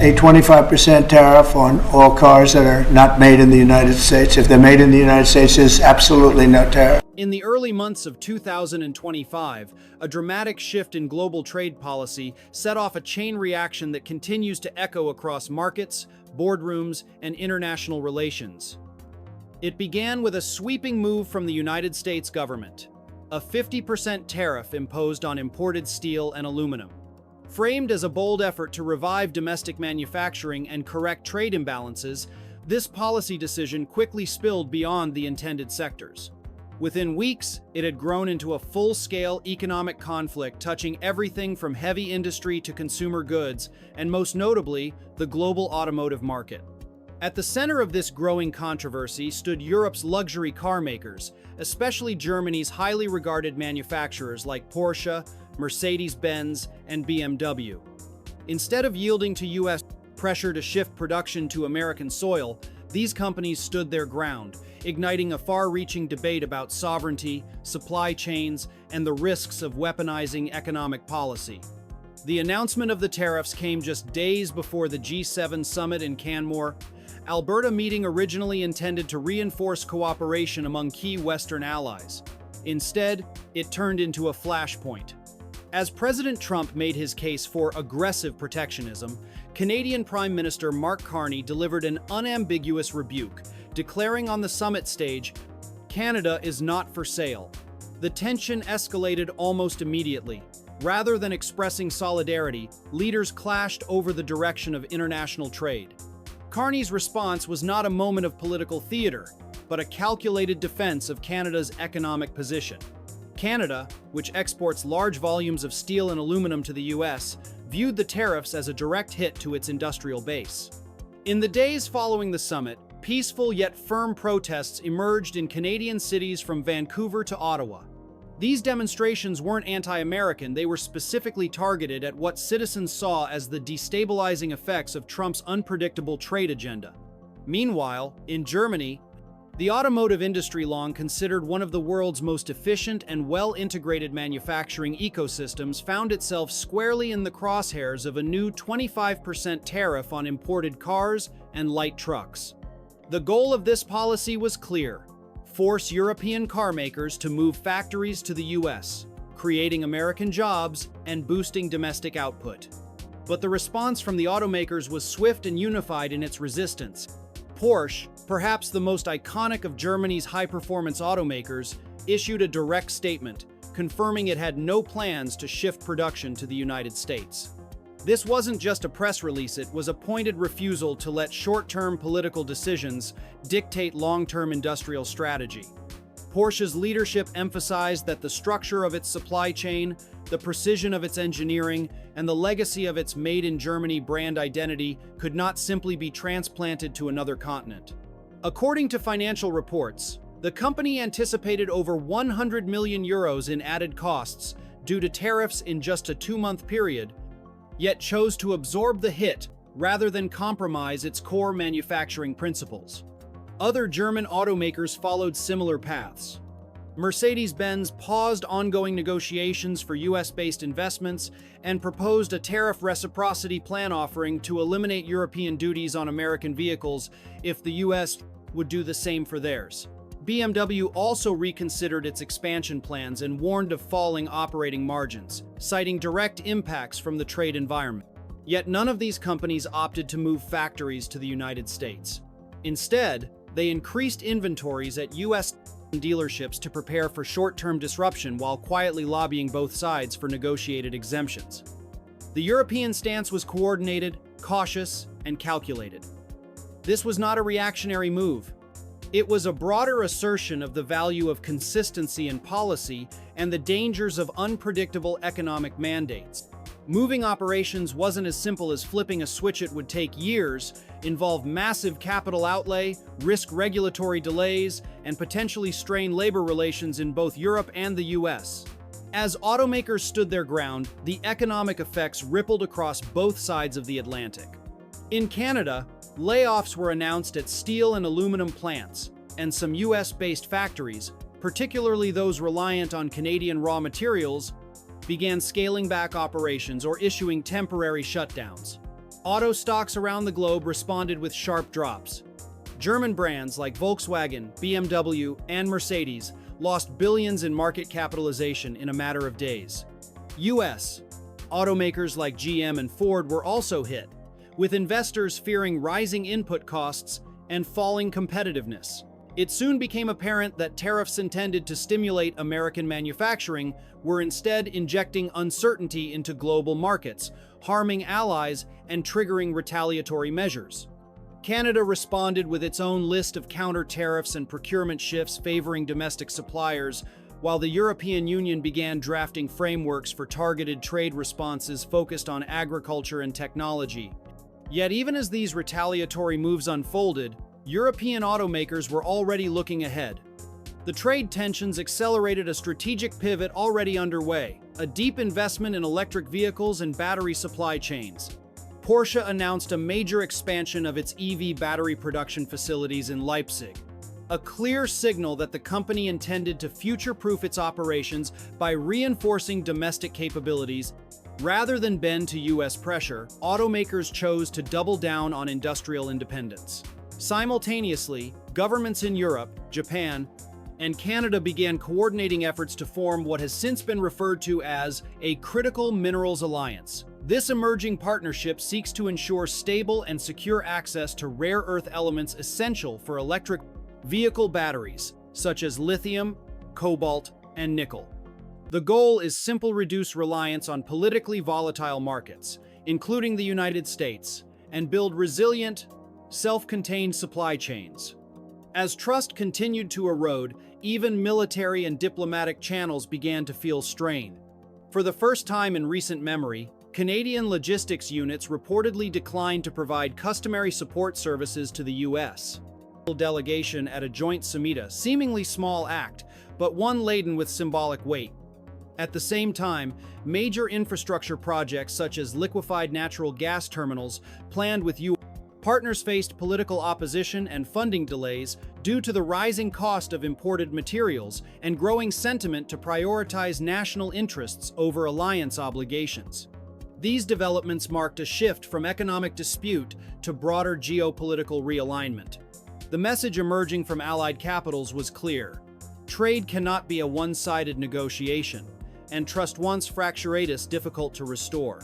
a 25% tariff on all cars that are not made in the United States. If they're made in the United States, there's absolutely no tariff. In the early months of 2025, a dramatic shift in global trade policy set off a chain reaction that continues to echo across markets, boardrooms, and international relations. It began with a sweeping move from the United States government, a 50% tariff imposed on imported steel and aluminum. Framed as a bold effort to revive domestic manufacturing and correct trade imbalances, this policy decision quickly spilled beyond the intended sectors. Within weeks, it had grown into a full-scale economic conflict touching everything from heavy industry to consumer goods, and most notably, the global automotive market. At the center of this growing controversy stood Europe's luxury car makers, especially Germany's highly regarded manufacturers like Porsche, Mercedes-Benz, and BMW. Instead of yielding to U.S. pressure to shift production to American soil, these companies stood their ground, igniting a far-reaching debate about sovereignty, supply chains, and the risks of weaponizing economic policy. The announcement of the tariffs came just days before the G7 summit in Canmore, Alberta meeting originally intended to reinforce cooperation among key Western allies. Instead, it turned into a flashpoint. As President Trump made his case for aggressive protectionism, Canadian Prime Minister Mark Carney delivered an unambiguous rebuke, declaring on the summit stage, "Canada is not for sale." The tension escalated almost immediately. Rather than expressing solidarity, leaders clashed over the direction of international trade. Carney's response was not a moment of political theater, but a calculated defense of Canada's economic position. Canada, which exports large volumes of steel and aluminum to the US, viewed the tariffs as a direct hit to its industrial base. In the days following the summit, peaceful yet firm protests emerged in Canadian cities from Vancouver to Ottawa. These demonstrations weren't anti-American, they were specifically targeted at what citizens saw as the destabilizing effects of Trump's unpredictable trade agenda. Meanwhile, in Germany, the automotive industry, long considered one of the world's most efficient and well-integrated manufacturing ecosystems, found itself squarely in the crosshairs of a new 25% tariff on imported cars and light trucks. The goal of this policy was clear: force European car makers to move factories to the US, creating American jobs and boosting domestic output. But the response from the automakers was swift and unified in its resistance. Porsche, perhaps the most iconic of Germany's high-performance automakers, issued a direct statement, confirming it had no plans to shift production to the United States. This wasn't just a press release, it was a pointed refusal to let short-term political decisions dictate long-term industrial strategy. Porsche's leadership emphasized that the structure of its supply chain, the precision of its engineering, and the legacy of its Made in Germany brand identity could not simply be transplanted to another continent. According to financial reports, the company anticipated over 100 million euros in added costs due to tariffs in just a 2-month period, yet chose to absorb the hit rather than compromise its core manufacturing principles. Other German automakers followed similar paths. Mercedes-Benz paused ongoing negotiations for US-based investments and proposed a tariff reciprocity plan offering to eliminate European duties on American vehicles if the US would do the same for theirs. BMW also reconsidered its expansion plans and warned of falling operating margins, citing direct impacts from the trade environment. Yet none of these companies opted to move factories to the United States. Instead, they increased inventories at US dealerships to prepare for short-term disruption while quietly lobbying both sides for negotiated exemptions. The European stance was coordinated, cautious, and calculated. This was not a reactionary move. It was a broader assertion of the value of consistency in policy and the dangers of unpredictable economic mandates. Moving operations wasn't as simple as flipping a switch. It would take years, involve massive capital outlay, risk regulatory delays, and potentially strain labor relations in both Europe and the US. As automakers stood their ground, the economic effects rippled across both sides of the Atlantic. In Canada, layoffs were announced at steel and aluminum plants, and some US-based factories, particularly those reliant on Canadian raw materials, began scaling back operations or issuing temporary shutdowns. Auto stocks around the globe responded with sharp drops. German brands like Volkswagen, BMW, and Mercedes lost billions in market capitalization in a matter of days. US automakers like GM and Ford were also hit, with investors fearing rising input costs and falling competitiveness. It soon became apparent that tariffs intended to stimulate American manufacturing were instead injecting uncertainty into global markets, harming allies and triggering retaliatory measures. Canada responded with its own list of counter-tariffs and procurement shifts favoring domestic suppliers, while the European Union began drafting frameworks for targeted trade responses focused on agriculture and technology. Yet even as these retaliatory moves unfolded, European automakers were already looking ahead. The trade tensions accelerated a strategic pivot already underway, a deep investment in electric vehicles and battery supply chains. Porsche announced a major expansion of its EV battery production facilities in Leipzig, a clear signal that the company intended to future-proof its operations by reinforcing domestic capabilities. Rather than bend to US pressure, automakers chose to double down on industrial independence. Simultaneously, governments in Europe, Japan, and Canada began coordinating efforts to form what has since been referred to as a critical minerals alliance. This emerging partnership seeks to ensure stable and secure access to rare earth elements essential for electric vehicle batteries, such as lithium, cobalt, and nickel. The goal is simple: reduce reliance on politically volatile markets, including the United States, and build resilient, self-contained supply chains. As trust continued to erode, even military and diplomatic channels began to feel strain. For the first time in recent memory, Canadian logistics units reportedly declined to provide customary support services to the U.S. delegation at a joint summit, a seemingly small act, but one laden with symbolic weight. At the same time, major infrastructure projects such as liquefied natural gas terminals planned with U.S. partners faced political opposition and funding delays due to the rising cost of imported materials and growing sentiment to prioritize national interests over alliance obligations. These developments marked a shift from economic dispute to broader geopolitical realignment. The message emerging from allied capitals was clear: trade cannot be a one-sided negotiation, and trust once fractured is difficult to restore.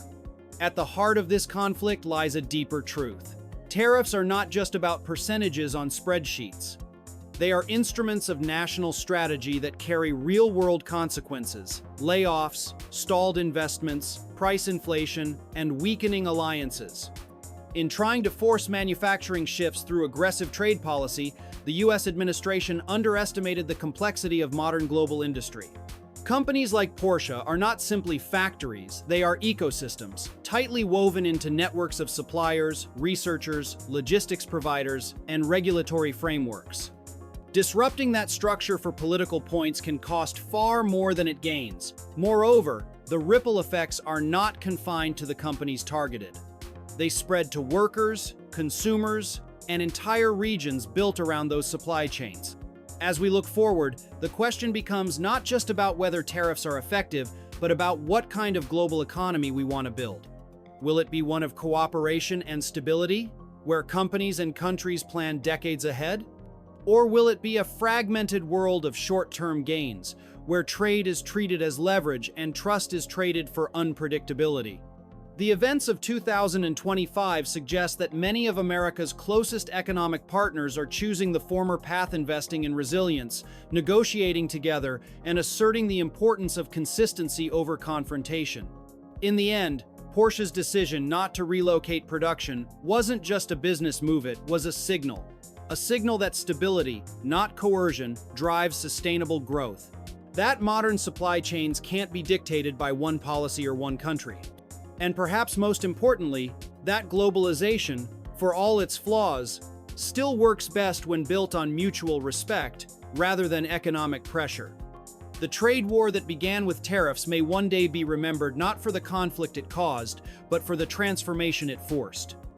At the heart of this conflict lies a deeper truth. Tariffs are not just about percentages on spreadsheets. They are instruments of national strategy that carry real-world consequences: layoffs, stalled investments, price inflation, and weakening alliances. In trying to force manufacturing shifts through aggressive trade policy, the U.S. administration underestimated the complexity of modern global industry. Companies like Porsche are not simply factories, they are ecosystems, tightly woven into networks of suppliers, researchers, logistics providers, and regulatory frameworks. Disrupting that structure for political points can cost far more than it gains. Moreover, the ripple effects are not confined to the companies targeted. They spread to workers, consumers, and entire regions built around those supply chains. As we look forward, the question becomes not just about whether tariffs are effective, but about what kind of global economy we want to build. Will it be one of cooperation and stability, where companies and countries plan decades ahead? Or will it be a fragmented world of short-term gains, where trade is treated as leverage and trust is traded for unpredictability? The events of 2025 suggest that many of America's closest economic partners are choosing the former path, investing in resilience, negotiating together, and asserting the importance of consistency over confrontation. In the end, Porsche's decision not to relocate production wasn't just a business move, it was a signal. A signal that stability, not coercion, drives sustainable growth. That modern supply chains can't be dictated by one policy or one country. And perhaps most importantly, that globalization, for all its flaws, still works best when built on mutual respect rather than economic pressure. The trade war that began with tariffs may one day be remembered not for the conflict it caused, but for the transformation it forced.